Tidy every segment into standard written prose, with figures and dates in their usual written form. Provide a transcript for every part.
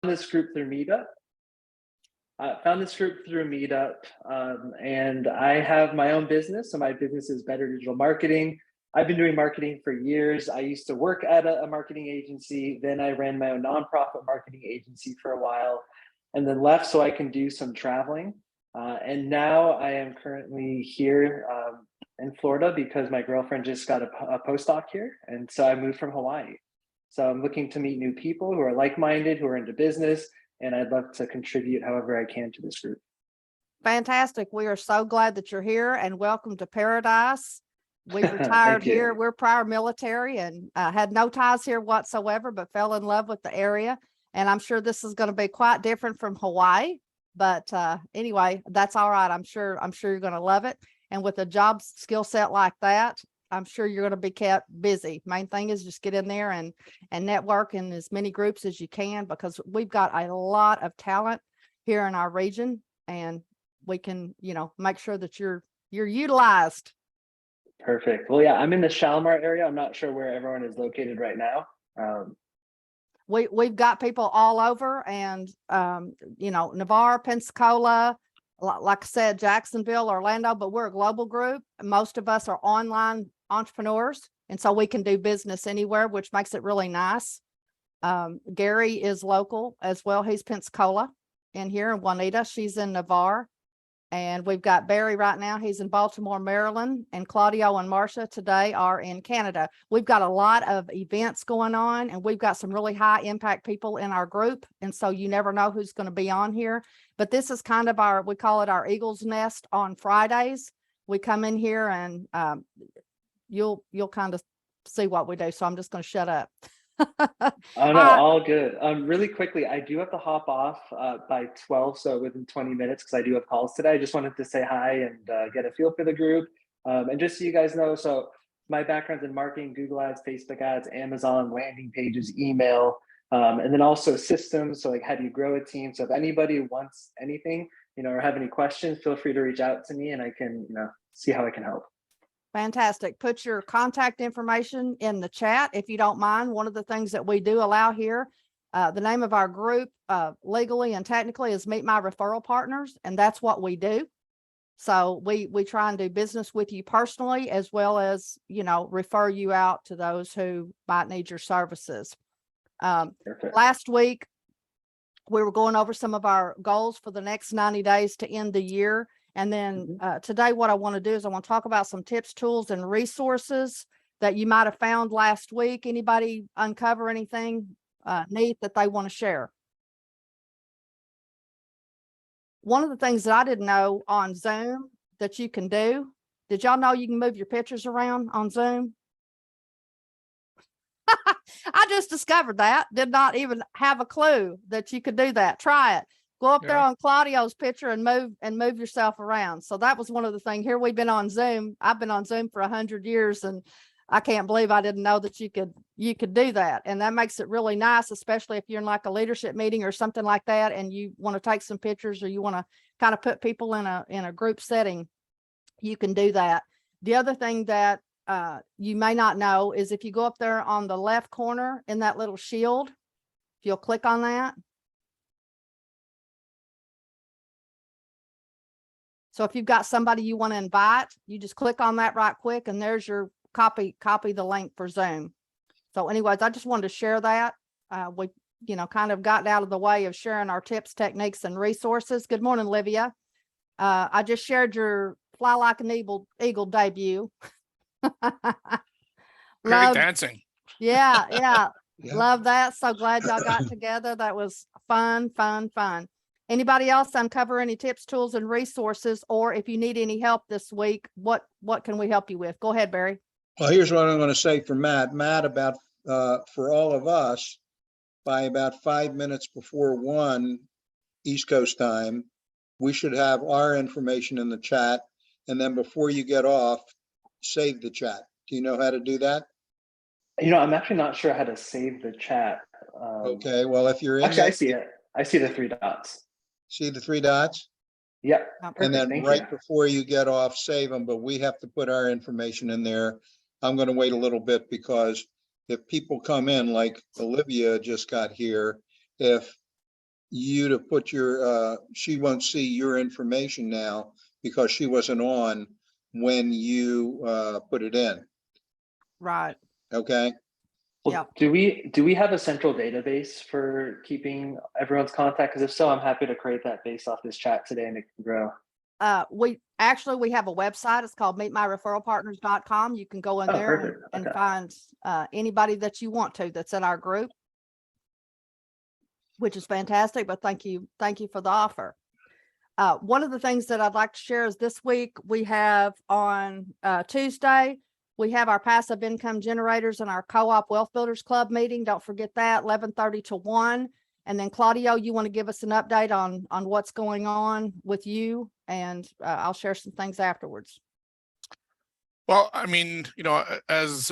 this group through Meetup. And I have my own business. So my business is Better Digital Marketing. I've been doing marketing for years. I used to work at a marketing agency. Then I ran my own nonprofit marketing agency for a while, and then left so I can do some traveling. And now I am currently here in Florida because my girlfriend just got a postdoc here. And so I moved from Hawaii. So I'm looking to meet new people who are like-minded, who are into business, and I'd love to contribute however I can to this group. Fantastic. We are so glad that you're here, and welcome to paradise. We've retired here. We're prior military and had no ties here whatsoever, but fell in love with the area. And I'm sure this is going to be quite different from Hawaii. But anyway, that's all right. I'm sure you're going to love it. And with a job skill set like that, I'm sure you're going to be kept busy. Main thing is just get in there and network in as many groups as you can, because we've got a lot of talent here in our region, and we can, make sure that you're utilized. Perfect. Well, yeah, I'm in the Shalimar area. I'm not sure where everyone is located right now. We've got people all over, and Navarre, Pensacola, like I said, Jacksonville, Orlando, but we're a global group. Most of us are online entrepreneurs, and so we can do business anywhere, which makes it really nice. Gary is local as well. He's Pensacola in here, and Juanita, she's in Navarre. And we've got Barry right now. He's in Baltimore, Maryland, and Claudio and Marcia today are in Canada. We've got a lot of events going on, and we've got some really high impact people in our group. And so you never know who's going to be on here, but this is kind of we call it our Eagle's Nest on Fridays. We come in here and you'll kind of see what we do. So I'm just going to shut up. Oh no, all good. Really quickly, I do have to hop off by 12, so within 20 minutes, because I do have calls today. I just wanted to say hi and get a feel for the group. And just so you guys know, so my background's in marketing, Google Ads, Facebook ads, Amazon, landing pages, email, and then also systems. So like, how do you grow a team? So if anybody wants anything, or have any questions, feel free to reach out to me and I can, see how I can help. Fantastic. Put your contact information in the chat if you don't mind. One of the things that we do allow here, the name of our group legally and technically is Meet My Referral Partners, and that's what we do. So we try and do business with you personally, as well as, refer you out to those who might need your services. Last week, we were going over some of our goals for the next 90 days to end the year. And then today, what I want to do is I want to talk about some tips, tools, and resources that you might have found last week. Anybody uncover anything neat that they want to share? One of the things that I didn't know on Zoom that you can do, did y'all know you can move your pictures around on Zoom? I just discovered that. Did not even have a clue that you could do that. Try it. Go up there on Claudio's picture and move yourself around. So that was one of the things. Here we've been on Zoom. I've been on Zoom for 100 years, and I can't believe I didn't know that you could do that. And that makes it really nice, especially if you're in like a leadership meeting or something like that, and you want to take some pictures, or you want to kind of put people in a group setting. You can do that. The other thing that you may not know is if you go up there on the left corner in that little shield, if you'll click on that. So if you've got somebody you want to invite, you just click on that right quick, and there's your copy the link for Zoom. So anyways, I just wanted to share that. We, kind of gotten out of the way of sharing our tips, techniques, and resources. Good morning, Livia. I just shared your Fly Like an Eagle debut. Great dancing. Yeah. Love that. So glad y'all got together. That was fun. Anybody else uncover any tips, tools, and resources, or if you need any help this week, what can we help you with? Go ahead, Barry. Well, here's what I'm going to say for Matt. Matt, about for all of us, by about 5 minutes before 1 East Coast time, we should have our information in the chat. And then before you get off, save the chat. Do you know how to do that? I'm actually not sure how to save the chat. Okay, well, if you're in actually, I see it. I see the 3 dots. See the 3 dots? Yep. And then before you get off, save them, but we have to put our information in there. I'm going to wait a little bit, because if people come in, like Olivia just got here, if you to put your, she won't see your information now because she wasn't on when you put it in. Right. Okay. Well, do we have a central database for keeping everyone's contact? Because if so, I'm happy to create that based off this chat today and it can grow. We have a website. It's called meetmyreferralpartners.com. You can go in Oh, there perfect. and Okay. find anybody that you want to that's in our group, which is fantastic. But thank you for the offer. One of the things that I'd like to share is this week we have on Tuesday, we have our passive income generators and our co-op wealth builders club meeting. Don't forget that, 11:30 to 1. And then Claudio, you want to give us an update on what's going on with you, and I'll share some things afterwards. Well, I mean, you know, as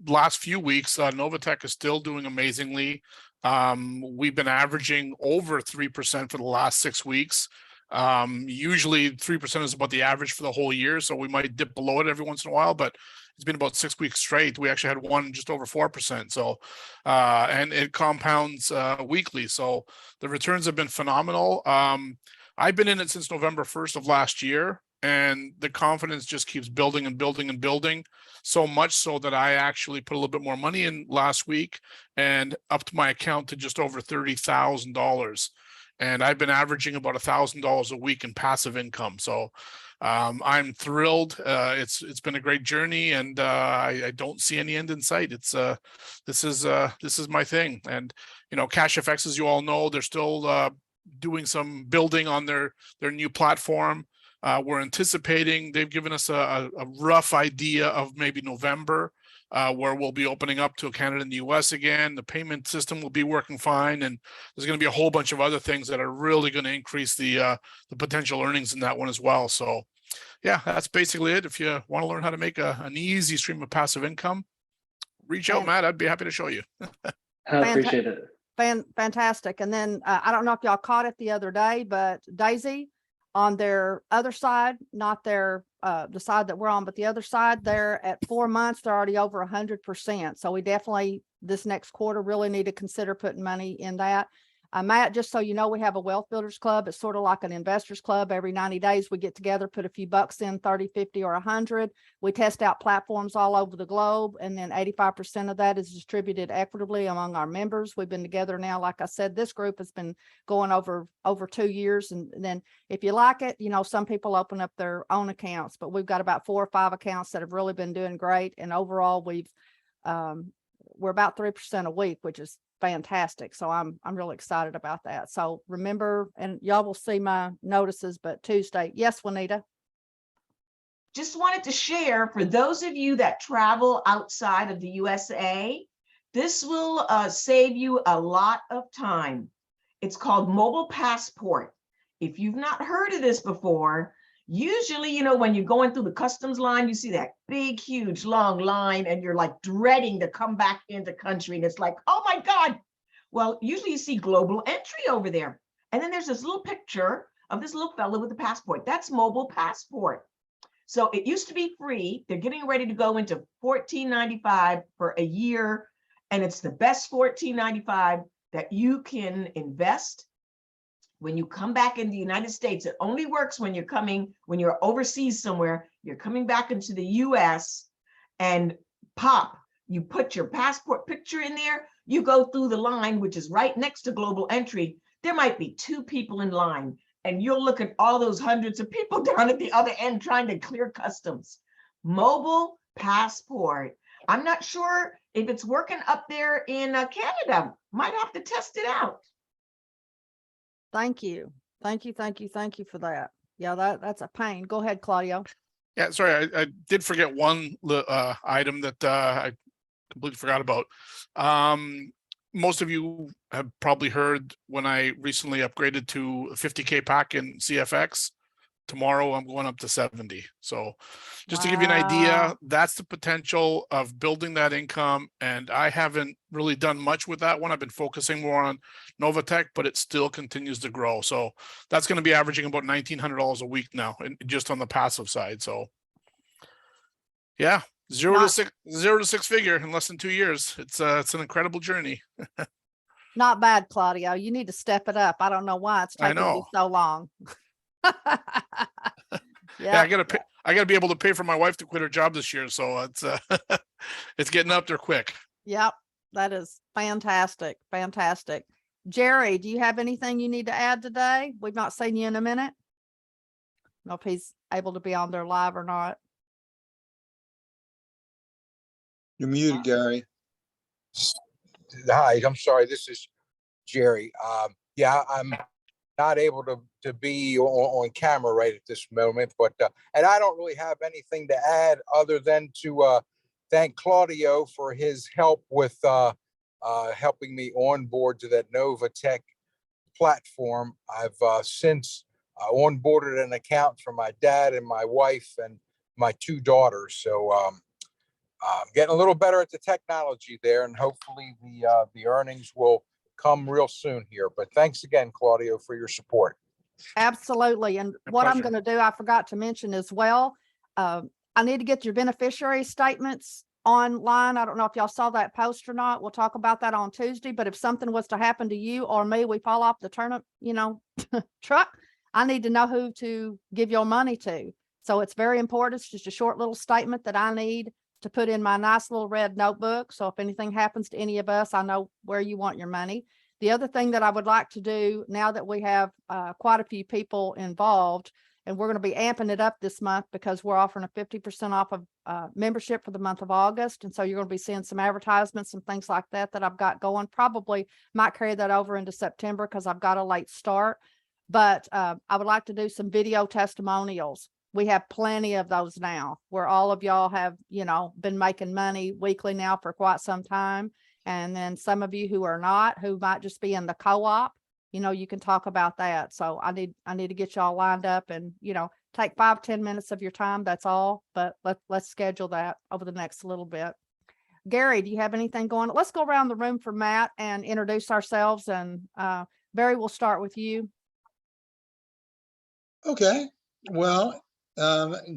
last few weeks, Novatech is still doing amazingly. We've been averaging over 3% for the last 6 weeks. Usually 3% is about the average for the whole year, so we might dip below it every once in a while, but it's been about 6 weeks straight. We actually had one just over 4%. So, and it compounds weekly. So the returns have been phenomenal. I've been in it since November 1st of last year, and the confidence just keeps building and building and building, so much so that I actually put a little bit more money in last week and upped my account to just over $30,000. And I've been averaging about $1,000 a week in passive income. So I'm thrilled. It's been a great journey, and I don't see any end in sight. This is my thing. And you know, CashFX, as you all know, they're still doing some building on their new platform. We're anticipating, they've given us a rough idea of maybe November, where we'll be opening up to Canada and the US again. The payment system will be working fine, and there's going to be a whole bunch of other things that are really going to increase the potential earnings in that one as well. So yeah, that's basically it. If you want to learn how to make an easy stream of passive income, reach out, Matt. I'd be happy to show you. I appreciate it. Fantastic. And then I don't know if y'all caught it the other day, but Daisy, on their other side, not their the side that we're on, but the other side, they're at 4 months, they're already over 100%. So we definitely, this next quarter, really need to consider putting money in that. Matt, just so you know, we have a wealth builders club. It's sort of like an investors club. Every 90 days, we get together, put a few bucks in, 30, 50, or 100. We test out platforms all over the globe, and then 85% of that is distributed equitably among our members. We've been together now, like I said, this group has been going over 2 years. And then if you like it, you know, some people open up their own accounts, but we've got about 4 or 5 accounts that have really been doing great. And overall, we're about 3% a week, which is fantastic. So I'm really excited about that. So remember, and y'all will see my notices, but Tuesday. Yes, Juanita. Just wanted to share, for those of you that travel outside of the USA, this will save you a lot of time. It's called Mobile Passport. If you've not heard of this before, usually, you know, when you're going through the customs line, you see that big, huge, long line, and you're like dreading to come back into country. And it's like, oh my God. Well, usually you see global entry over there. And then there's this little picture of this little fellow with a passport. That's Mobile Passport. So it used to be free. They're getting ready to go into $14.95 for a year. And it's the best $14.95 that you can invest. When you come back in the United States, it only works when you're overseas somewhere, you're coming back into the US, and you put your passport picture in there, you go through the line, which is right next to global entry. There might be 2 people in line, and you'll look at all those hundreds of people down at the other end trying to clear customs. Mobile Passport. I'm not sure if it's working up there in Canada. Might have to test it out. Thank you for that. Yeah, that's a pain. Go ahead, Claudio. Yeah, sorry, I did forget one item that I completely forgot about. Most of you have probably heard when I recently upgraded to a 50K pack in CFX. Tomorrow I'm going up to 70. So just to give you an idea, that's the potential of building that income. And I haven't really done much with that one. I've been focusing more on Novatech, but it still continues to grow. So that's going to be averaging about $1,900 a week now, and just on the passive side. So yeah, zero to six figure in less than 2 years. It's an incredible journey. Not bad, Claudio. You need to step it up. I don't know why it's I taking you know. so long. Yeah, Yeah, I gotta be able to pay for my wife to quit her job this year, so it's it's getting up there quick. yep. That is fantastic. Fantastic. Jerry, do you have anything you need to add today? We've not seen you in a minute. Know if he's able to be on there live or not. You're muted, Gary. Hi, I'm sorry. This is Jerry. Yeah, I'm not able to be on camera right at this moment, but and I don't really have anything to add other than to thank Claudio for his help with helping me onboard to that Novatech platform. I've since onboarded an account for my dad and my wife and my 2 daughters. So getting a little better at the technology there, and hopefully the earnings will come real soon here. But thanks again, Claudio, for your support. Absolutely. And My what I'm pleasure. going to do, I forgot to mention as well. I need to get your beneficiary statements online. I don't know if y'all saw that post or not. We'll talk about that on Tuesday. But if something was to happen to you or me, we fall off the turnip, truck, I need to know who to give your money to. So it's very important. It's just a short little statement that I need to put in my nice little red notebook. So if anything happens to any of us, I know where you want your money. The other thing that I would like to do now that we have quite a few people involved, and we're going to be amping it up this month because we're offering a 50% off of membership for the month of August. And so you're going to be seeing some advertisements and things like that I've got going. Probably might carry that over into September because I've got a late start. But I would like to do some video testimonials. We have plenty of those now where all of y'all have, been making money weekly now for quite some time. And then some of you who are not, who might just be in the co-op, you can talk about that. So I need to get y'all lined up and, take 5-10 minutes of your time. That's all. But let's schedule that over the next little bit. Gary, do you have anything going? Let's go around the room for Matt and introduce ourselves. And Barry, we'll start with you. Okay, well,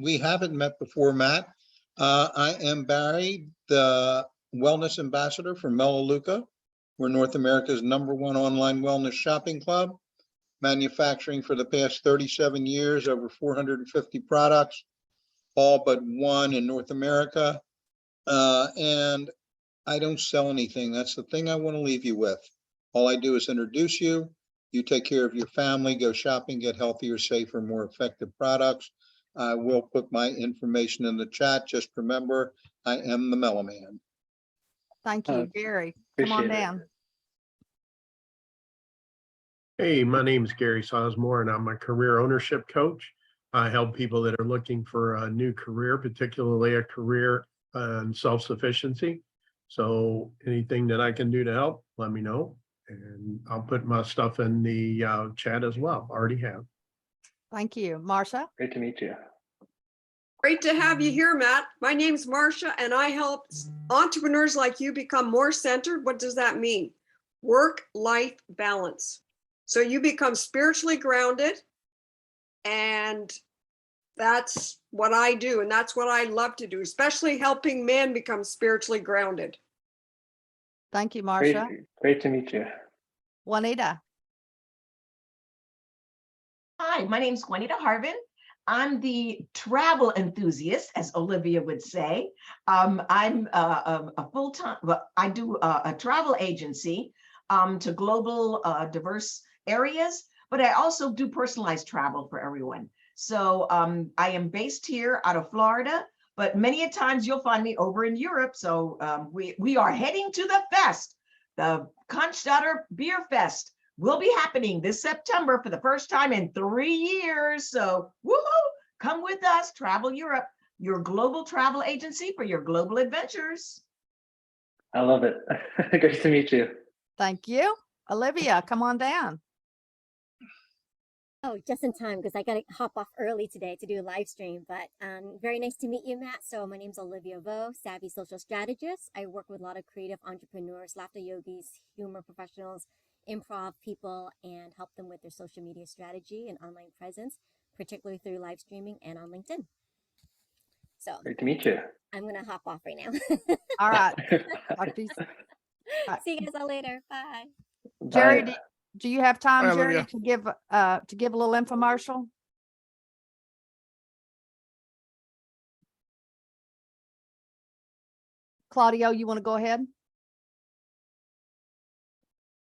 we haven't met before, Matt. I am Barry, the wellness ambassador for Melaleuca. We're North America's #1 online wellness shopping club, manufacturing for the past 37 years, over 450 products, all but one in North America. And I don't sell anything. That's the thing I want to leave you with. All I do is introduce you. You take care of your family, go shopping, get healthier, safer, more effective products. I will put my information in the chat. Just remember, I am the Mellow Man. Thank you, Gary. Come on Appreciate it. down. Hey, my name is Gary Sosmore, and I'm a career ownership coach. I help people that are looking for a new career, particularly a career in self-sufficiency. So anything that I can do to help, let me know. And I'll put my stuff in the chat as well. Already have. Thank you. Marsha? Great to meet you. Great to have you here, Matt. My name's Marcia, and I help entrepreneurs like you become more centered. What does that mean? Work-life balance. So you become spiritually grounded, and that's what I do, and that's what I love to do, especially helping men become spiritually grounded. Thank you, Great, Marsha. great to meet you. Juanita? Hi, my name's Juanita Harvin. I'm the travel enthusiast, as Olivia would say. I'm a full-time, I do a travel agency to global diverse areas, but I also do personalized travel for everyone. So I am based here out of Florida, but many a times you'll find me over in Europe. So we are heading to the fest. The Cannstatter Beer Fest will be happening this September for the first time in 3 years. So woohoo, come with us, Travel Europe, your global travel agency for your global adventures. I love it. Great to meet you. Thank you. Olivia, come on down. Oh, just in time because I got to hop off early today to do a live stream. But very nice to meet you, Matt. So my name's Olivia Vo, savvy social strategist. I work with a lot of creative entrepreneurs, laughter yogis, humor professionals, improv people, and help them with their social media strategy and online presence, particularly through live streaming and on LinkedIn. So Great to meet you. I'm going to hop off right now. All right. Talk to you. Right. See you guys all later. Bye. Jerry, Bye. do you have time, Bye, Jerry, Olivia. to give a little infomercial? Claudio, you want to go ahead?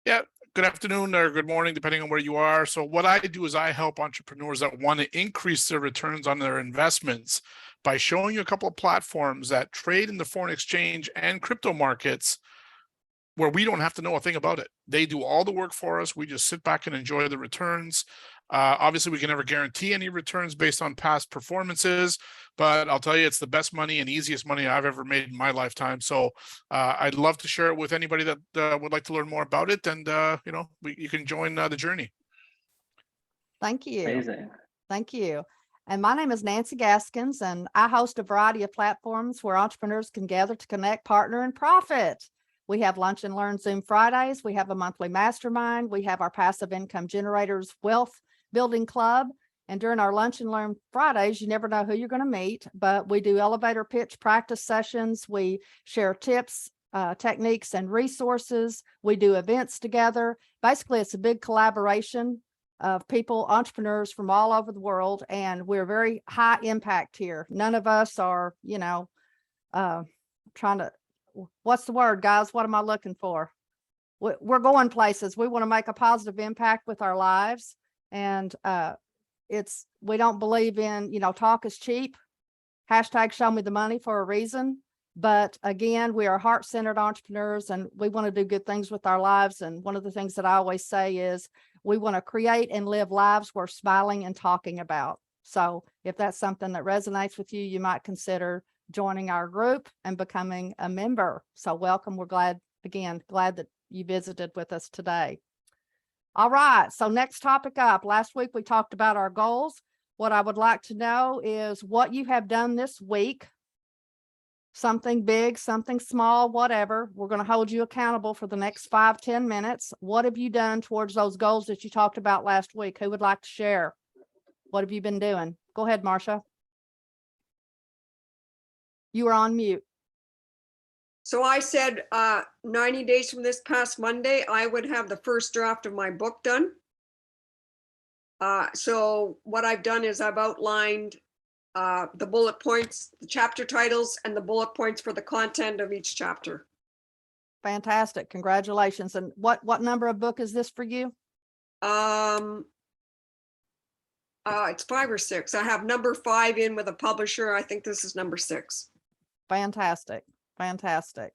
Yeah, good afternoon or good morning, depending on where you are. So what I do is I help entrepreneurs that want to increase their returns on their investments by showing you a couple of platforms that trade in the foreign exchange and crypto markets where we don't have to know a thing about it. They do all the work for us. We just sit back and enjoy the returns. Obviously, we can never guarantee any returns based on past performances, but I'll tell you, it's the best money and easiest money I've ever made in my lifetime. So I'd love to share it with anybody that would like to learn more about it. And, you can join the journey. Thank you. Amazing. Thank you. And my name is Nancy Gaskins, and I host a variety of platforms where entrepreneurs can gather to connect, partner, and profit. We have Lunch and Learn Zoom Fridays. We have a monthly mastermind. We have our passive income generators wealth building club. And during our Lunch and Learn Fridays, you never know who you're going to meet, but we do elevator pitch practice sessions. We share tips, techniques, and resources. We do events together. Basically, it's a big collaboration of people, entrepreneurs from all over the world, and we're very high impact here. None of us are, trying to, what's the word, guys? What am I looking for? We're going places. We want to make a positive impact with our lives. And we don't believe in, talk is cheap. Hashtag show me the money for a reason. But again, we are heart-centered entrepreneurs and we want to do good things with our lives. And one of the things that I always say is we want to create and live lives worth smiling and talking about. So if that's something that resonates with you, you might consider joining our group and becoming a member. So welcome. We're glad that you visited with us today. All right. So next topic up. Last week, we talked about our goals. What I would like to know is what you have done this week. Something big, something small, whatever. We're going to hold you accountable for the next 5-10 minutes. What have you done towards those goals that you talked about last week? Who would like to share? What have you been doing? Go ahead, Marcia. You are on mute. So I said 90 days from this past Monday, I would have the first draft of my book done. So what I've done is I've outlined the bullet points, the chapter titles, and the bullet points for the content of each chapter. Fantastic. Congratulations. And what number of book is this for you? It's 5 or 6. I have number 5 in with a publisher. I think this is number 6. Fantastic. Fantastic.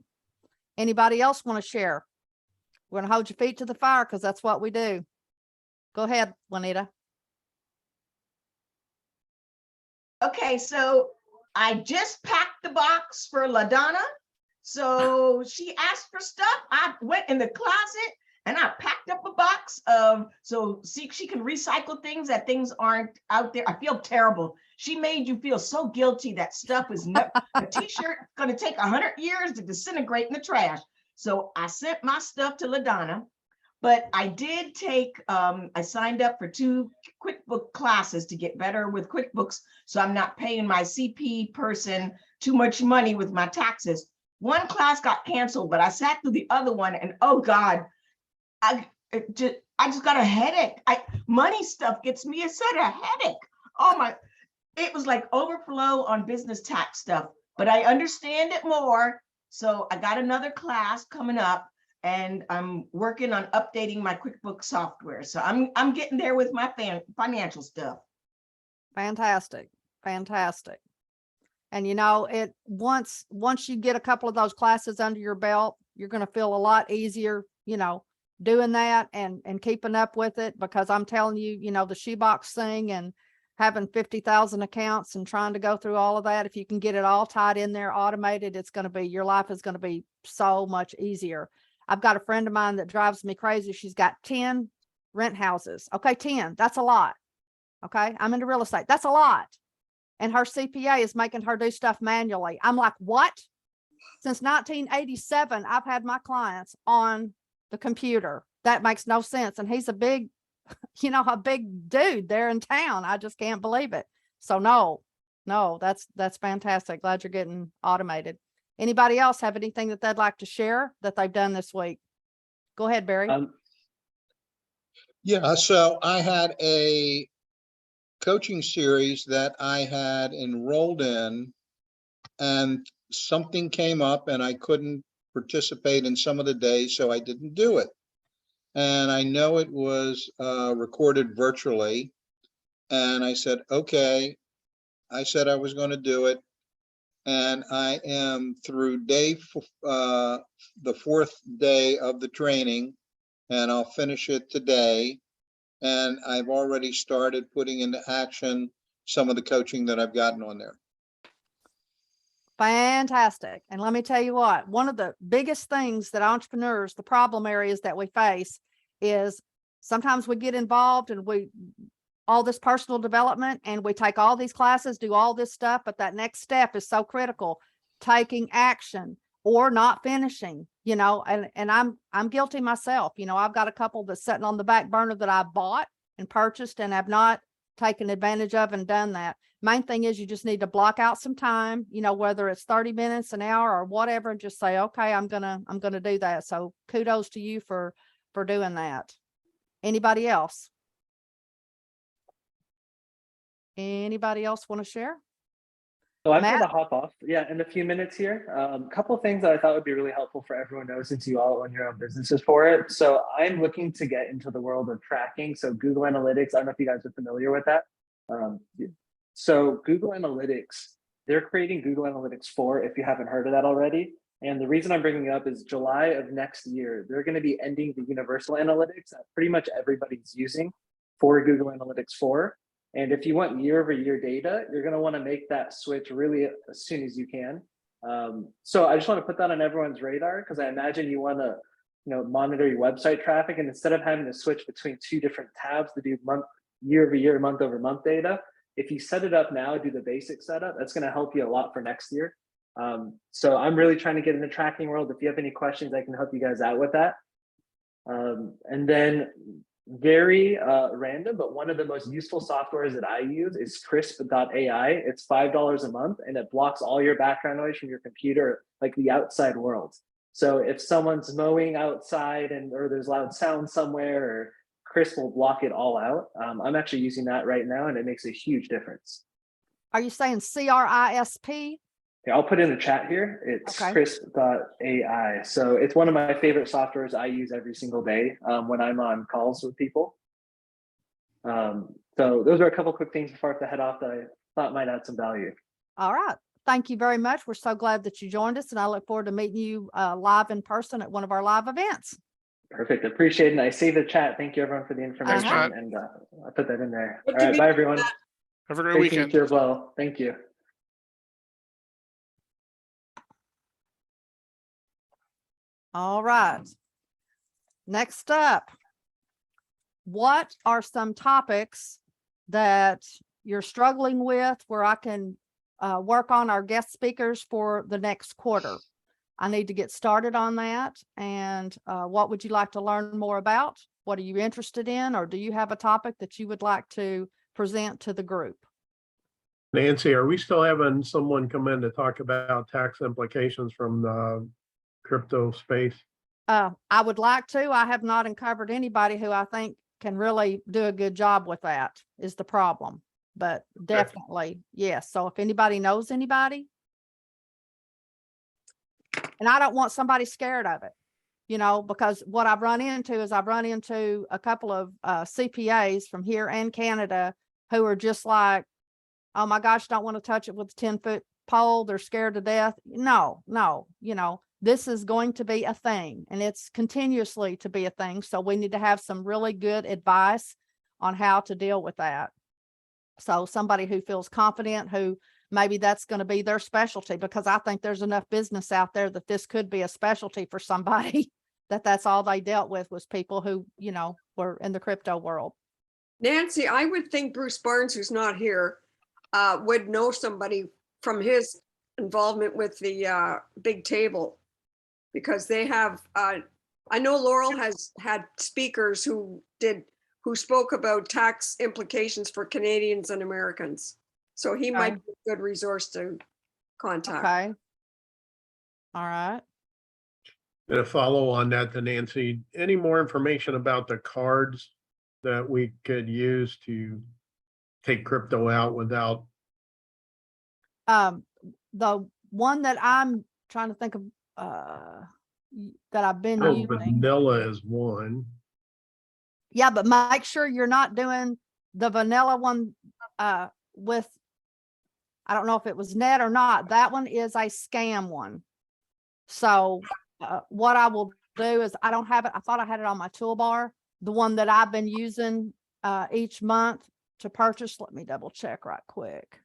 Anybody else want to share? We're going to hold your feet to the fire because that's what we do. Go ahead, Juanita. Okay, so I just packed the box for LaDonna. So she asked for stuff. I went in the closet and I packed up a box of, so see, she can recycle things that things aren't out there. I feel terrible. She made you feel so guilty that stuff is not, a t-shirt going to take 100 years to disintegrate in the trash. So I sent my stuff to LaDonna, but I did take, I signed up for 2 QuickBooks classes to get better with QuickBooks. So I'm not paying my CP person too much money with my taxes. One class got canceled, but I sat through the other one and oh God, I just got a headache. Money stuff gets me a set of headache. Oh my, it was like overflow on business tax stuff, but I understand it more. So I got another class coming up and I'm working on updating my QuickBooks software. So I'm getting there with my financial stuff. Fantastic. Fantastic. And once you get a couple of those classes under your belt, you're going to feel a lot easier, doing that and keeping up with it, because I'm telling you, the shoebox thing and having 50,000 accounts and trying to go through all of that, if you can get it all tied in there, automated, your life is going to be so much easier. I've got a friend of mine that drives me crazy. She's got 10 rent houses. Okay, 10, that's a lot. Okay, I'm into real estate. That's a lot. And her CPA is making her do stuff manually. I'm like, what? Since 1987, I've had my clients on the computer. That makes no sense. And he's a big, a big dude there in town. I just can't believe it. So no, that's fantastic. Glad you're getting automated. Anybody else have anything that they'd like to share that they've done this week? Go ahead, Barry. Yeah, so I had a coaching series that I had enrolled in, and something came up and I couldn't participate in some of the days, so I didn't do it. And I know it was recorded virtually. And I said, okay, I said I was going to do it. And I am through the fourth day of the training, and I'll finish it today. And I've already started putting into action some of the coaching that I've gotten on there. Fantastic. And let me tell you what, one of the biggest things that entrepreneurs, the problem areas that we face is sometimes we get involved and all this personal development and we take all these classes, do all this stuff, but that next step is so critical, taking action or not finishing, and I'm guilty myself. I've got a couple that's sitting on the back burner that I bought and purchased and have not taken advantage of and done that. Main thing is you just need to block out some time, whether it's 30 minutes, an hour or whatever, and just say, okay, I'm gonna do that. So kudos to you for doing that. Anybody else? Anybody else want to share? So I'm Matt? going to hop off, in a few minutes here. A couple of things that I thought would be really helpful for everyone to know, since you all own your own businesses for it. So I'm looking to get into the world of tracking. So Google Analytics, I don't know if you guys are familiar with that. So Google Analytics, they're creating Google Analytics 4, if you haven't heard of that already. And the reason I'm bringing it up is July of next year, they're going to be ending the universal analytics that pretty much everybody's using for Google Analytics 4. And if you want year-over-year data, you're going to want to make that switch really as soon as you can. So I just want to put that on everyone's radar, because I imagine you want to, monitor your website traffic, and instead of having to switch between two different tabs to do year-over-year, month-over-month data, if you set it up now, do the basic setup, that's going to help you a lot for next year. So I'm really trying to get in the tracking world. If you have any questions, I can help you guys out with that. And then very random, but one of the most useful softwares that I use is crisp.ai. It's $5 a month, and it blocks all your background noise from your computer, like the outside world. So if someone's mowing outside or there's loud sound somewhere, or Crisp will block it all out. I'm actually using that right now, and it makes a huge difference. Are you saying CRISP? Yeah, I'll put in the chat here. It's Okay. crisp.ai. So it's one of my favorite softwares I use every single day when I'm on calls with people. So those are a couple quick things before I have to head off that I thought might add some value. All right. Thank you very much. We're so glad that you joined us, and I look forward to meeting you live in person at one of our live events. Perfect. Appreciate it. And I see the chat. Thank you, everyone, for the information. And I put that in there. Good All to right. meet Bye, you, everyone. Matt. Have a great Great weekend. to meet you as well. Thank you. All right. Next up, what are some topics that you're struggling with where I can work on our guest speakers for the next quarter? I need to get started on that. And what would you like to learn more about? What are you interested in? Or do you have a topic that you would like to present to the group? Nancy, are we still having someone come in to talk about tax implications from the crypto space? I would like to. I have not uncovered anybody who I think can really do a good job with that is the problem. But definitely, yes. So if anybody knows anybody, and I don't want somebody scared of it, because what I've run into is I've run into a couple of CPAs from here and Canada who are just like, oh my gosh, don't want to touch it with a 10-foot pole. They're scared to death. No, this is going to be a thing, and it's continuously to be a thing. So we need to have some really good advice on how to deal with that. So somebody who feels confident, who maybe that's going to be their specialty, because I think there's enough business out there that this could be a specialty for somebody that's all they dealt with was people who, were in the crypto world. Nancy, I would think Bruce Barnes, who's not here, would know somebody from his involvement with the big table, because they have, I know Laurel has had speakers who spoke about tax implications for Canadians and Americans. So he might be a good resource to contact. Okay. All right. And a follow on that to Nancy, any more information about the cards that we could use to take crypto out without? The one that I'm trying to think of, that I've been Oh, using. vanilla is one. Yeah, but make sure you're not doing the vanilla one, with, I don't know if it was net or not. That one is a scam one. So, what I will do is, I don't have it. I thought I had it on my toolbar. The one that I've been using, each month to purchase. Let me double check right quick.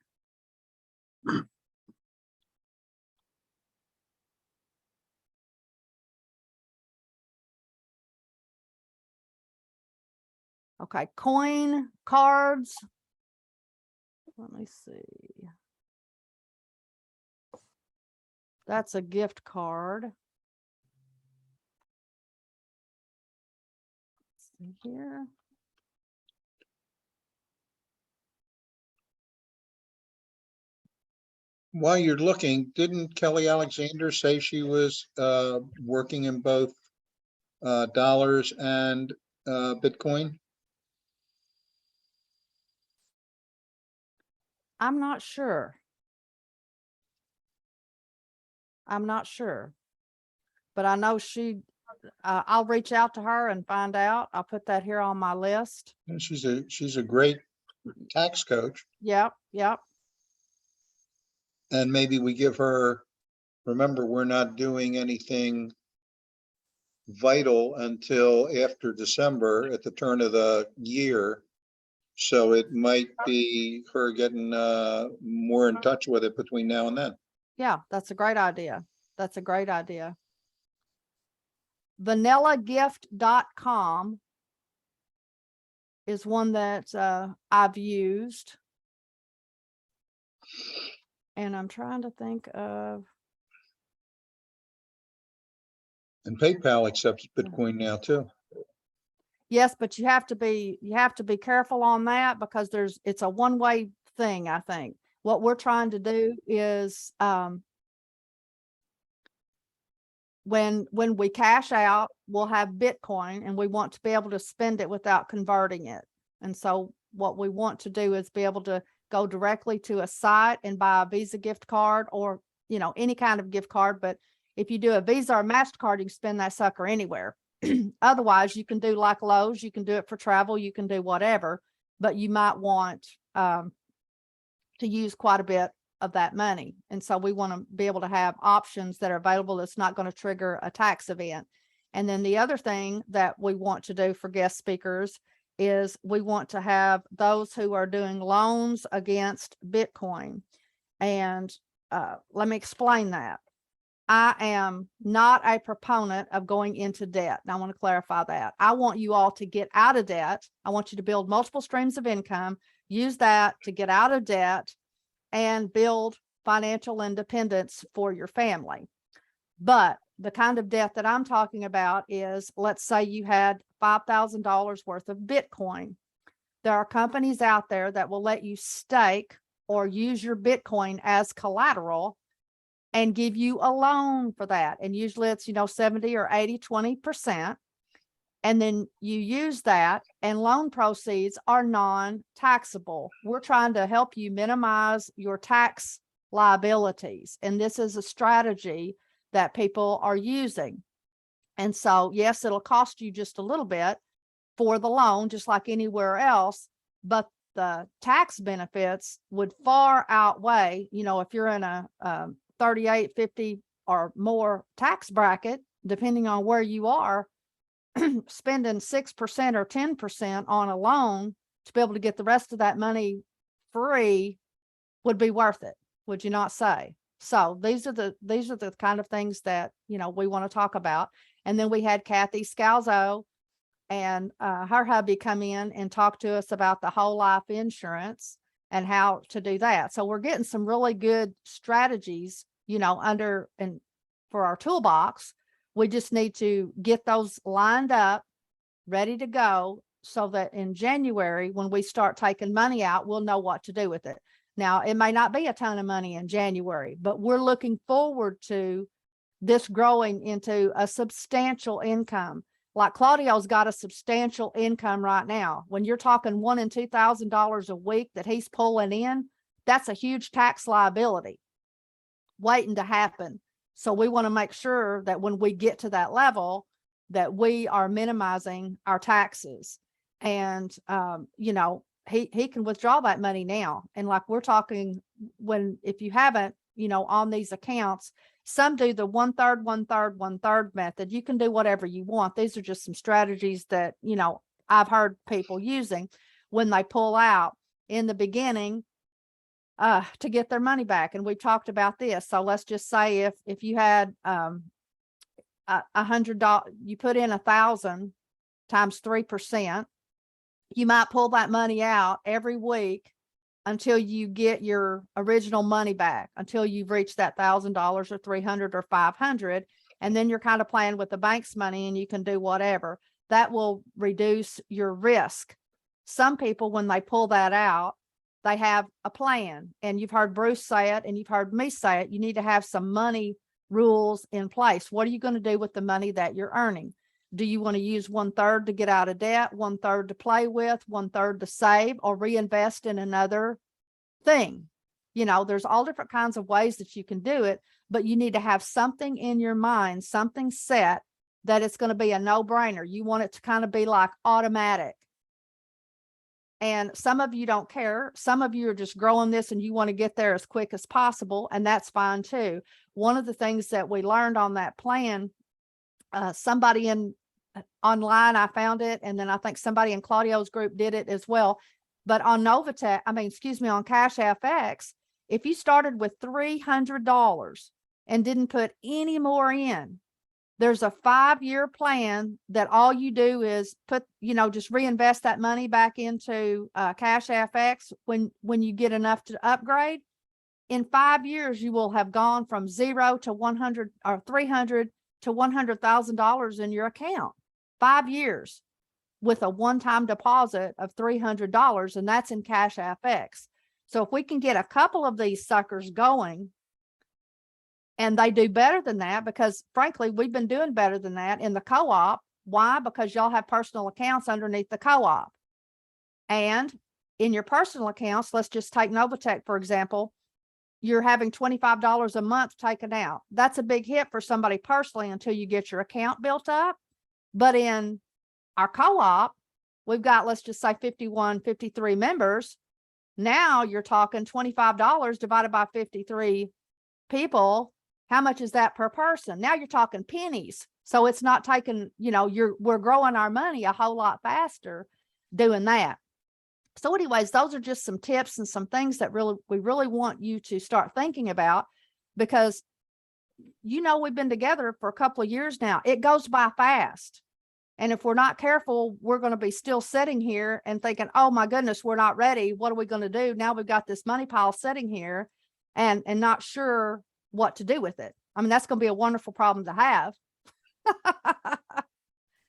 Okay, coin cards. Let me see. That's a gift card. Let's see here. While you're looking, didn't Kelly Alexander say she was working in both dollars and Bitcoin? I'm not sure. I'm not sure. But I know I'll reach out to her and find out. I'll put that here on my list. And she's a great tax coach, Yep, yep. and maybe we give her, remember, we're not doing anything vital until after December at the turn of the year. So it might be her getting more in touch with it between now and then. Yeah, that's a great idea. That's a great idea. Vanillagift.com is one that I've used. And I'm trying to think of, And PayPal accepts Bitcoin now too. yes, but you have to be careful on that, because it's a one-way thing, I think. What we're trying to do is, when we cash out, we'll have Bitcoin, and we want to be able to spend it without converting it. And so what we want to do is be able to go directly to a site and buy a Visa gift card, or, any kind of gift card. But if you do a Visa or MasterCard, you can spend that sucker anywhere. Otherwise, you can do like Lowe's, you can do it for travel, you can do whatever, but you might want to use quite a bit of that money. And so we want to be able to have options that are available that's not going to trigger a tax event. And then the other thing that we want to do for guest speakers is we want to have those who are doing loans against Bitcoin. And let me explain that. I am not a proponent of going into debt. And I want to clarify that. I want you all to get out of debt. I want you to build multiple streams of income, use that to get out of debt and build financial independence for your family. But the kind of debt that I'm talking about is, let's say you had $5,000 worth of Bitcoin. There are companies out there that will let you stake or use your Bitcoin as collateral and give you a loan for that. And usually it's, 70 or 80, 20%. And then you use that, and loan proceeds are non-taxable. We're trying to help you minimize your tax liabilities. And this is a strategy that people are using. And so, yes, it'll cost you just a little bit for the loan, just like anywhere else, but the tax benefits would far outweigh, if you're in a 38, 50 or more tax bracket, depending on where you are, spending 6% or 10% on a loan to be able to get the rest of that money free would be worth it. Would you not say? So these are the kind of things that, we want to talk about. And then we had Kathy Scalzo and her hubby come in and talk to us about the whole life insurance and how to do that. So we're getting some really good strategies, under and for our toolbox. We just need to get those lined up, ready to go, so that in January, when we start taking money out, we'll know what to do with it. Now, it may not be a ton of money in January, but we're looking forward to this growing into a substantial income. Like Claudio's got a substantial income right now. When you're talking $1,000 and $2,000 a week that he's pulling in, that's a huge tax liability waiting to happen. So we want to make sure that when we get to that level, that we are minimizing our taxes. And, you know, he can withdraw that money now. And like we're talking, if you haven't, you know, on these accounts, some do the 1/3, 1/3, 1/3 method. You can do whatever you want. These are just some strategies that, you know, I've heard people using when they pull out in the beginning to get their money back. And we've talked about this. So let's just say if you had $100, you put in 1,000 times 3%, you might pull that money out every week until you get your original money back, until you've reached that $1,000 or 300 or 500. And then you're kind of playing with the bank's money and you can do whatever. That will reduce your risk. Some people, when they pull that out, they have a plan, and you've heard Bruce say it and you've heard me say it. You need to have some money rules in place. What are you going to do with the money that you're earning? Do you want to use 1/3 to get out of debt, 1/3 to play with, 1/3 to save, or reinvest in another thing? You know, there's all different kinds of ways that you can do it, but you need to have something in your mind, something set that it's going to be a no-brainer. You want it to kind of be like automatic. And some of you don't care. Some of you are just growing this and you want to get there as quick as possible, and that's fine too. One of the things that we learned on that plan, somebody online, I found it, and then I think somebody in Claudio's group did it as well. But on on Cash FX, if you started with $300 and didn't put any more in, there's a 5-year plan that all you do is put, you know, just reinvest that money back into Cash FX when you get enough to upgrade. In 5 years, you will have gone from 0 to 100 or 300 to $100,000 in your account. 5 years with a one-time deposit of $300, and that's in Cash FX. So if we can get a couple of these suckers going, and they do better than that, because frankly, we've been doing better than that in the co-op. Why? Because y'all have personal accounts underneath the co-op. And in your personal accounts, let's just take Novatech, for example, you're having $25 a month taken out. That's a big hit for somebody personally until you get your account built up. But in our co-op, we've got, let's just say 51, 53 members. Now you're talking $25 divided by 53 people. How much is that per person? Now you're talking pennies. So it's not taking, you know, we're growing our money a whole lot faster doing that. So anyways, those are just some tips and some things that we really want you to start thinking about, because, you know, we've been together for a couple of years now. It goes by fast. And if we're not careful, we're going to be still sitting here and thinking, oh my goodness, we're not ready. What are we going to do? Now we've got this money pile sitting here and not sure what to do with it. I mean, that's going to be a wonderful problem to have.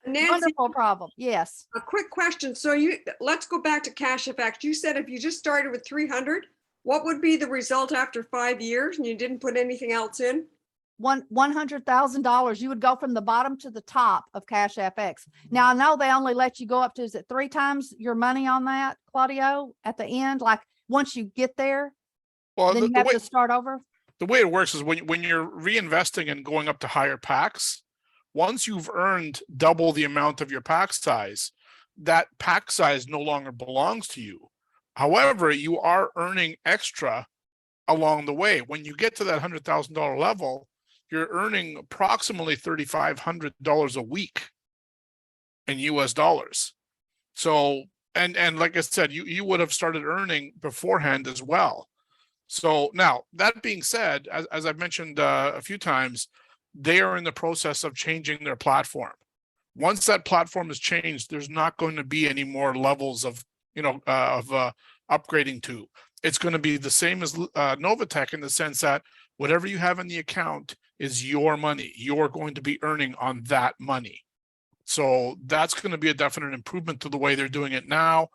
Nancy, Wonderful problem. Yes. a quick question. So let's go back to Cash FX. You said if you just started with 300, what would be the result after 5 years and you didn't put anything else in? $100,000. You would go from the bottom to the top of Cash FX. Now I know they only let you go up to, is it 3 times your money on that, Claudio, at the end? Like once you get there, Well, then you have to start over. The way it works is when you're reinvesting and going up to higher packs, once you've earned double the amount of your pack size, that pack size no longer belongs to you. However, you are earning extra along the way. When you get to that $100,000 level, you're earning approximately $3,500 a week in US dollars. So, and like I said, you would have started earning beforehand as well. So now, that being said, as I've mentioned a few times, they are in the process of changing their platform. Once that platform is changed, there's not going to be any more levels of, upgrading to. It's going to be the same as Novatech in the sense that whatever you have in the account is your money. You're going to be earning on that money. So that's going to be a definite improvement to the way they're doing it now.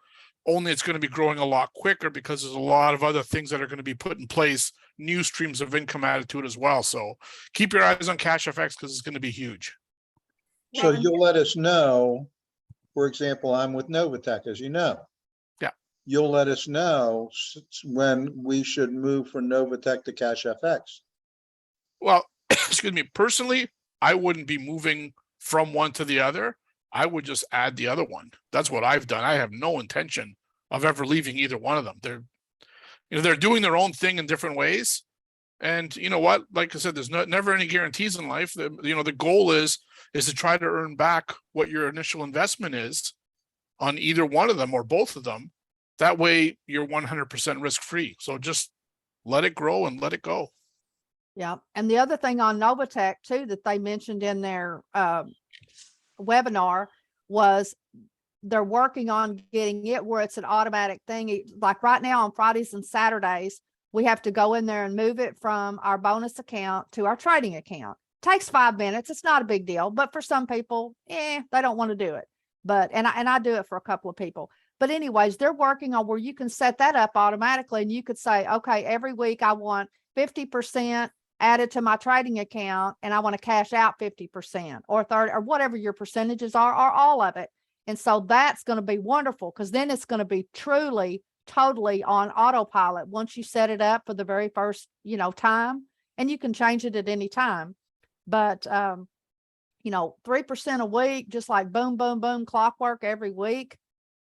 Only it's going to be growing a lot quicker because there's a lot of other things that are going to be put in place, new streams of income added to it as well. So keep your eyes on Cash FX because it's going to be huge. So you'll let us know, for example, I'm with Novatech, as you know. Yeah. You'll let us know when we should move from Novatech to Cash FX. Well, excuse me, personally, I wouldn't be moving from one to the other. I would just add the other one. That's what I've done. I have no intention of ever leaving either one of them. They're doing their own thing in different ways. And you know what? Like I said, there's never any guarantees in life. The goal is to try to earn back what your initial investment is on either one of them or both of them. That way you're 100% risk free. So just let it grow and let it go. Yeah. And the other thing on Novatech too, that they mentioned in their webinar was they're working on getting it where it's an automatic thing. Like right now on Fridays and Saturdays, we have to go in there and move it from our bonus account to our trading account. Takes 5 minutes. It's not a big deal, but for some people, they don't want to do it. But, and I do it for a couple of people. But anyways, they're working on where you can set that up automatically. And you could say, okay, every week I want 50% added to my trading account and I want to cash out 50% or 30 or whatever your percentages are, or all of it. And so that's going to be wonderful, because then it's going to be truly, totally on autopilot once you set it up for the very first, time, and you can change it at any time. But, 3% a week, just like boom, boom, boom, clockwork every week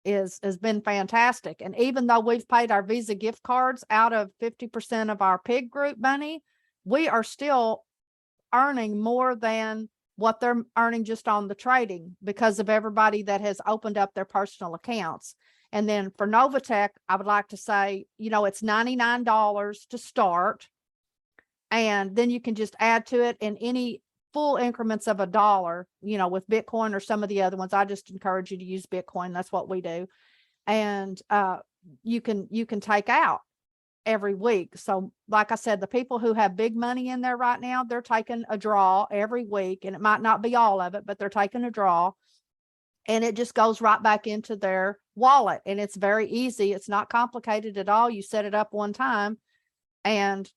has been fantastic. And even though we've paid our Visa gift cards out of 50% of our PIG group money, we are still earning more than what they're earning just on the trading, because of everybody that has opened up their personal accounts. And then for Novatech, I would like to say, it's $99 to start. And then you can just add to it in any full increments of $1, with Bitcoin or some of the other ones. I just encourage you to use Bitcoin. That's what we do. And you can take out every week. So like I said, the people who have big money in there right now, they're taking a draw every week, and it might not be all of it, but they're taking a draw, and it just goes right back into their wallet. And it's very easy. It's not complicated at all. You set it up one time. And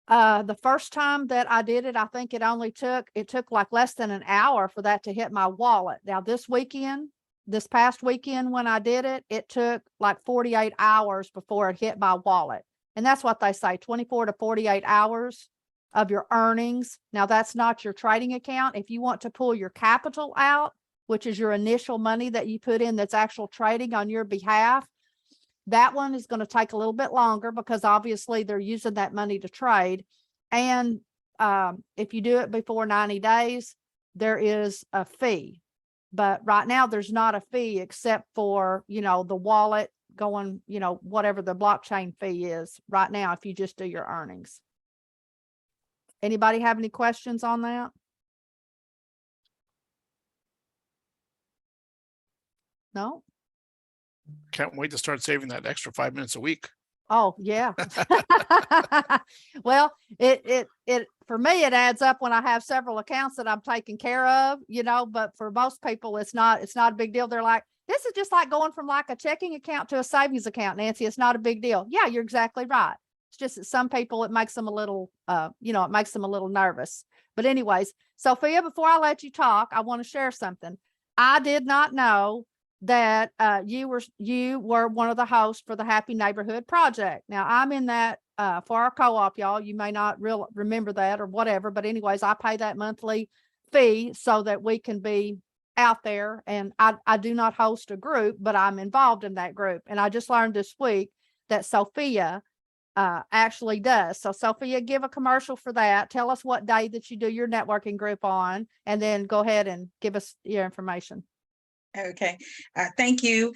the first time that I did it, I think it took like less than an hour for that to hit my wallet. Now this past weekend when I did it, it took like 48 hours before it hit my wallet. And that's what they say, 24 to 48 hours of your earnings. Now that's not your trading account. If you want to pull your capital out, which is your initial money that you put in that's actual trading on your behalf, that one is going to take a little bit longer, because obviously they're using that money to trade. And if you do it before 90 days, there is a fee. But right now there's not a fee except for, the wallet going, whatever the blockchain fee is right now, if you just do your earnings. Anybody have any questions on that? No? Can't wait to start saving that extra 5 minutes a week. Oh yeah. Well, it for me, it adds up when I have several accounts that I'm taking care of, but for most people, it's not a big deal. They're like, this is just like going from like a checking account to a savings account, Nancy. It's not a big deal. Yeah, you're exactly right. It's just that some people, it makes them a little, it makes them a little nervous. But anyways, Sophia, before I let you talk, I want to share something. I did not know that you were one of the hosts for the Happy Neighborhood Project. Now I'm in that for our co-op, y'all. You may not remember that or whatever, but anyways, I pay that monthly fee so that we can be out there. And I do not host a group, but I'm involved in that group. And I just learned this week that Sophia actually does. So Sophia, give a commercial for that. Tell us what day that you do your networking group on, and then go ahead and give us your information. Okay, thank you.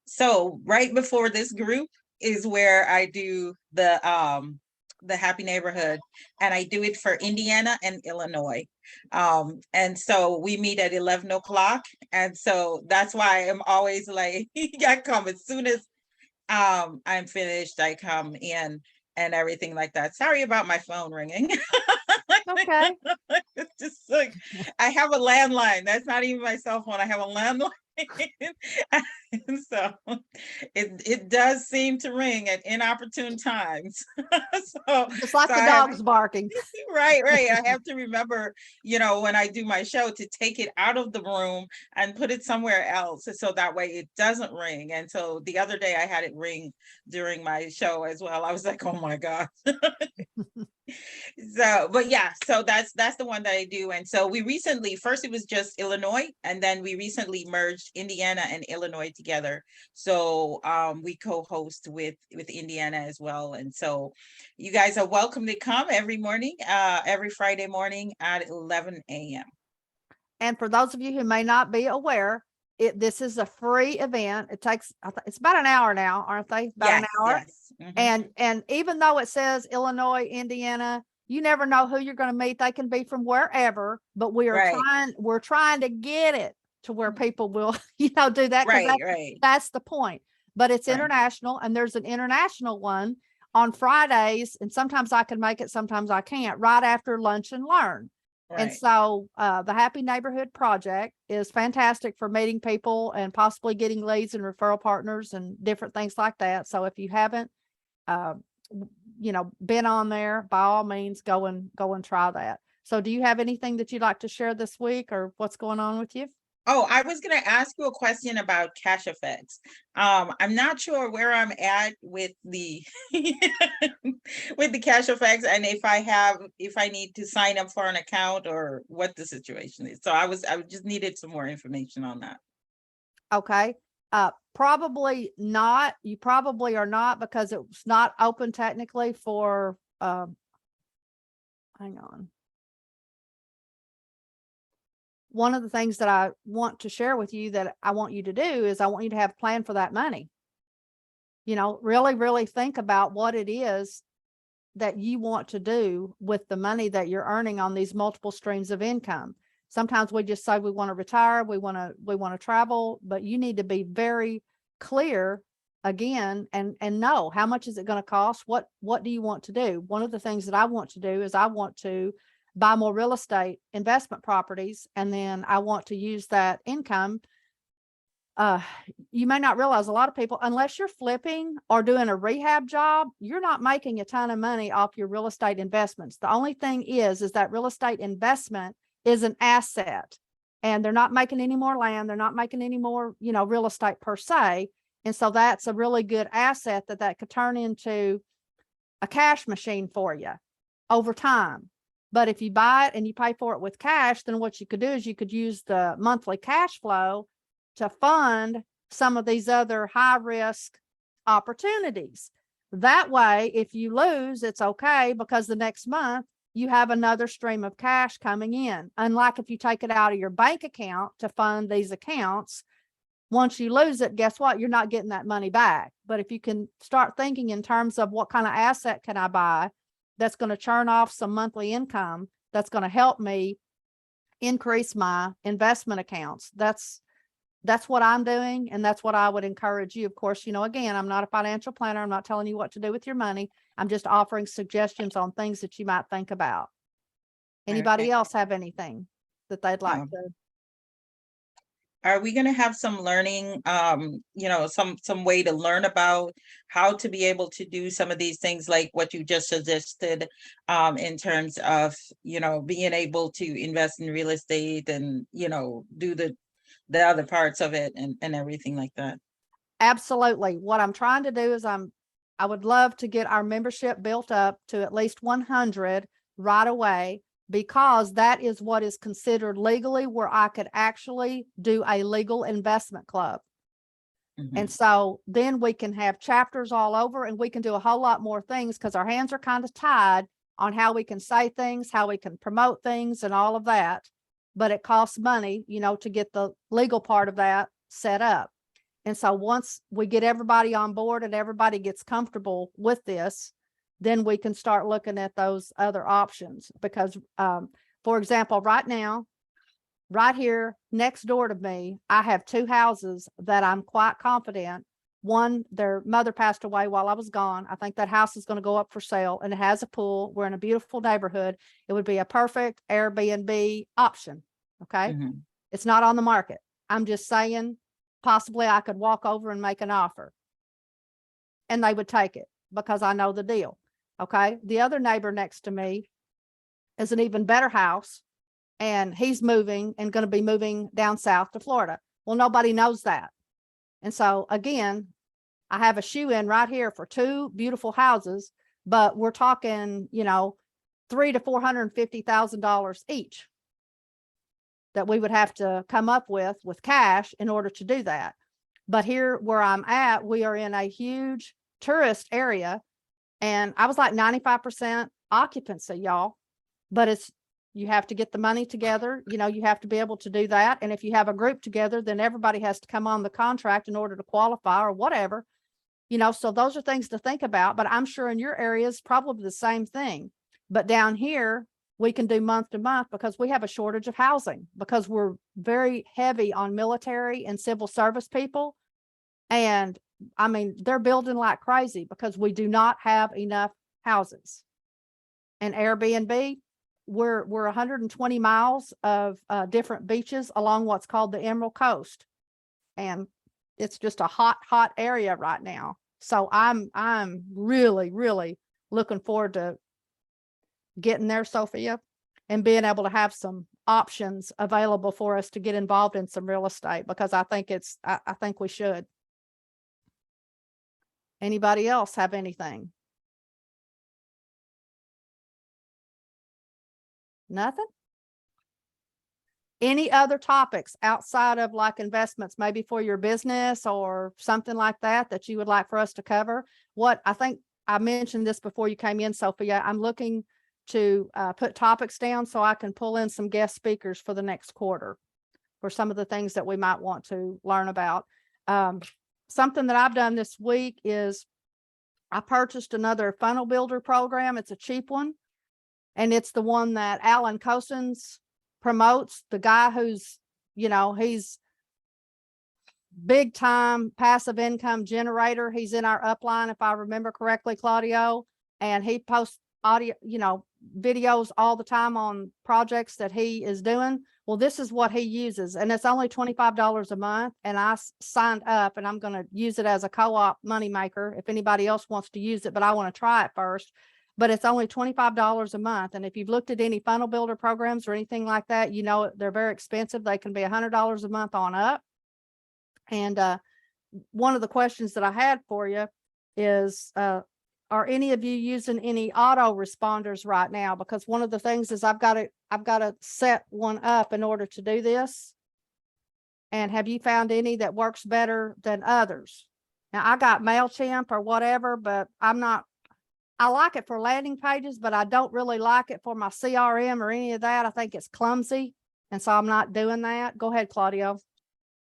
So right before this group is where I do the Happy Neighborhood, and I do it for Indiana and Illinois. And so we meet at 11 o'clock. And so that's why I'm always like, I come as soon as I'm finished, I come in and everything like that. Sorry about my phone ringing. Okay. It's just like, I have a landline. That's not even my cell phone. I have a landline. And so it does seem to ring at inopportune times. So, Just like so the I have- dogs barking. right, right. I have to remember, when I do my show, to take it out of the room and put it somewhere else, so that way it doesn't ring. And so the other day I had it ring during my show as well. I was like, oh my God. So, but yeah, so that's the one that I do. And so we recently, first it was just Illinois, and then we recently merged Indiana and Illinois together. So we co-host with Indiana as well. And so you guys are welcome to come every morning, every Friday morning at 11 a.m. And for those of you who may not be aware, this is a free event. It takes, it's about an hour now, aren't they? About an hour. Yes. Mhm. And even though it says Illinois, Indiana, you never know who you're going to meet. They can be from wherever, but Right. we're trying to get it to where people will, do that. 'Cause Right. that's the point. But it's Right. international, and there's an international one on Fridays. And sometimes I can make it, sometimes I can't, right after Lunch and Learn. And Right. so the Happy Neighborhood Project is fantastic for meeting people and possibly getting leads and referral partners and different things like that. So if you haven't, been on there, by all means, go and try that. So do you have anything that you'd like to share this week, or what's going on with you? Oh, I was going to ask you a question about cash effects. I'm not sure where I'm at with the with the cash effects, and if I need to sign up for an account or what the situation is. So I just needed some more information on that. Okay. Probably not. You probably are not, because it's not open technically for, hang on. One of the things that I want to share with you that I want you to do is I want you to have a plan for that money. Really, really think about what it is that you want to do with the money that you're earning on these multiple streams of income. Sometimes we just say we want to retire, we want to travel, but you need to be very clear again and know how much is it going to cost? What do you want to do? One of the things that I want to do is I want to buy more real estate investment properties, and then I want to use that income. You may not realize, a lot of people, unless you're flipping or doing a rehab job, you're not making a ton of money off your real estate investments. The only thing is that real estate investment is an asset, and they're not making any more land. They're not making any more, real estate per se. And so that's a really good asset that could turn into a cash machine for you over time. But if you buy it and you pay for it with cash, then what you could do is you could use the monthly cash flow to fund some of these other high risk opportunities. That way, if you lose, it's okay, because the next month you have another stream of cash coming in. Unlike if you take it out of your bank account to fund these accounts, once you lose it, guess what? You're not getting that money back. But if you can start thinking in terms of what kind of asset can I buy that's going to churn off some monthly income, that's going to help me increase my investment accounts. That's what I'm doing. And that's what I would encourage you. Of course, again, I'm not a financial planner. I'm not telling you what to do with your money. I'm just offering suggestions on things that you might think about. Anybody Okay. else have anything that they'd like to? Are we going to have some learning, some way to learn about how to be able to do some of these things, like what you just suggested, in terms of, being able to invest in real estate and, do the other parts of it and everything like that? Absolutely. What I'm trying to do is I would love to get our membership built up to at least 100 right away, because that is what is considered legally where I could actually do a legal investment club. Mhm. And so then we can have chapters all over, and we can do a whole lot more things, because our hands are kind of tied on how we can say things, how we can promote things and all of that. But it costs money, to get the legal part of that set up. And so once we get everybody on board and everybody gets comfortable with this, then we can start looking at those other options. Because, for example, right now, right here next door to me, I have 2 houses that I'm quite confident. One, their mother passed away while I was gone. I think that house is going to go up for sale, and it has a pool. We're in a beautiful neighborhood. It would be a perfect Airbnb option. Okay. Mhm. It's not on the market. I'm just saying, possibly I could walk over and make an offer. And they would take it because I know the deal. Okay. The other neighbor next to me is an even better house, and he's moving and going to be moving down south to Florida. Well, nobody knows that. And so again, I have a shoe in right here for 2 beautiful houses, but we're talking, you know, $300,000 to $450,000 each that we would have to come up with cash in order to do that. But here where I'm at, we are in a huge tourist area, and I was like 95% occupancy, y'all. But it's, you have to get the money together, you know, you have to be able to do that. And if you have a group together, then everybody has to come on the contract in order to qualify or whatever, you know. So those are things to think about, but I'm sure in your areas, probably the same thing. But down here, we can do month to month because we have a shortage of housing, because we're very heavy on military and civil service people. And I mean, they're building like crazy because we do not have enough houses. And Airbnb, we're 120 miles of different beaches along what's called the Emerald Coast. And it's just a hot area right now. So I'm really, really looking forward to getting there, Sophia, and being able to have some options available for us to get involved in some real estate, because I think I think we should. Anybody else have anything? Nothing? Any other topics outside of like investments, maybe for your business or something like that, that you would like for us to cover? What I think I mentioned this before you came in, Sophia, I'm looking to put topics down so I can pull in some guest speakers for the next quarter for some of the things that we might want to learn about. Something that I've done this week is I purchased another funnel builder program. It's a cheap one. And it's the one that Alan Cosens promotes, the guy who's, you know, he's big time passive income generator. He's in our upline, if I remember correctly, Claudio, and he posts audio, you know, videos all the time on projects that he is doing. Well, this is what he uses, and it's only $25 a month. And I signed up, and I'm going to use it as a co-op moneymaker if anybody else wants to use it, but I want to try it first. But it's only $25 a month. And if you've looked at any funnel builder programs or anything like that, you know, they're very expensive. They can be $100 a month on up. And one of the questions that I had for you is, are any of you using any auto responders right now? Because one of the things is I've got to set one up in order to do this. And have you found any that works better than others? Now I got MailChimp or whatever, but I like it for landing pages, but I don't really like it for my CRM or any of that. I think it's clumsy. And so I'm not doing that. Go ahead, Claudio.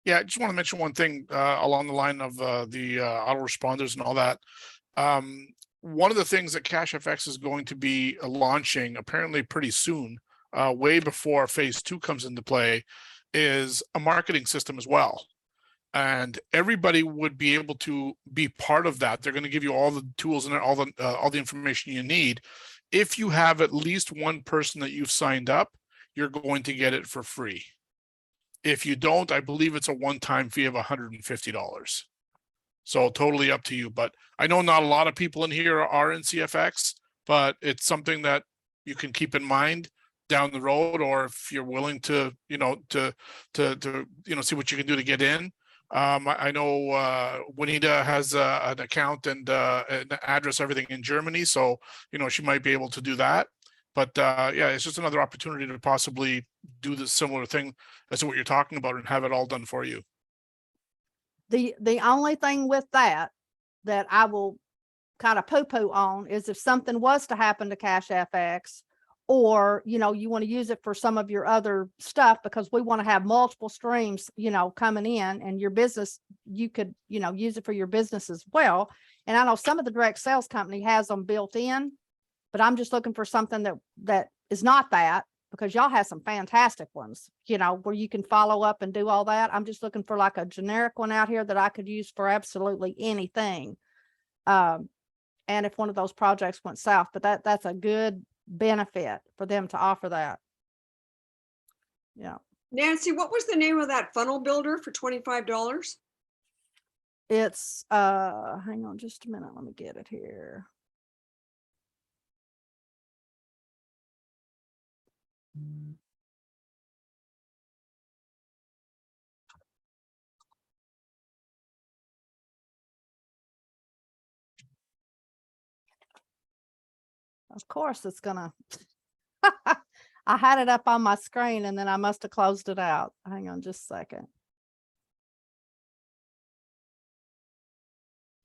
Yeah, I just want to mention one thing along the line of the autoresponders and all that. One of the things that CashFX is going to be launching apparently pretty soon, way before phase 2 comes into play, is a marketing system as well. And everybody would be able to be part of that. They're going to give you all the tools and all the information you need. If you have at least one person that you've signed up, you're going to get it for free. If you don't, I believe it's a one-time fee of $150. So totally up to you. But I know not a lot of people in here are in CFX, but it's something that you can keep in mind down the road, or if you're willing to, you know, to see what you can do to get in. I know Juanita has an account and an address, everything in Germany, so you know she might be able to do that. But yeah, it's just another opportunity to possibly do the similar thing as to what you're talking about and have it all done for you. The only thing with that I will kind of poo-poo on is if something was to happen to CashFX, or, you know, you want to use it for some of your other stuff, because we want to have multiple streams, you know, coming in, and your business, you could, you know, use it for your business as well. And I know some of the direct sales company has them built in, but I'm just looking for something that is not that, because y'all have some fantastic ones, you know, where you can follow up and do all that. I'm just looking for like a generic one out here that I could use for absolutely anything. And if one of those projects went south, but that's a good benefit for them to offer that. Yeah. Nancy, what was the name of that funnel builder for $25? It's, hang on just a minute. Let me get it here. Of course, it's gonna. I had it up on my screen and then I must have closed it out. Hang on just a second.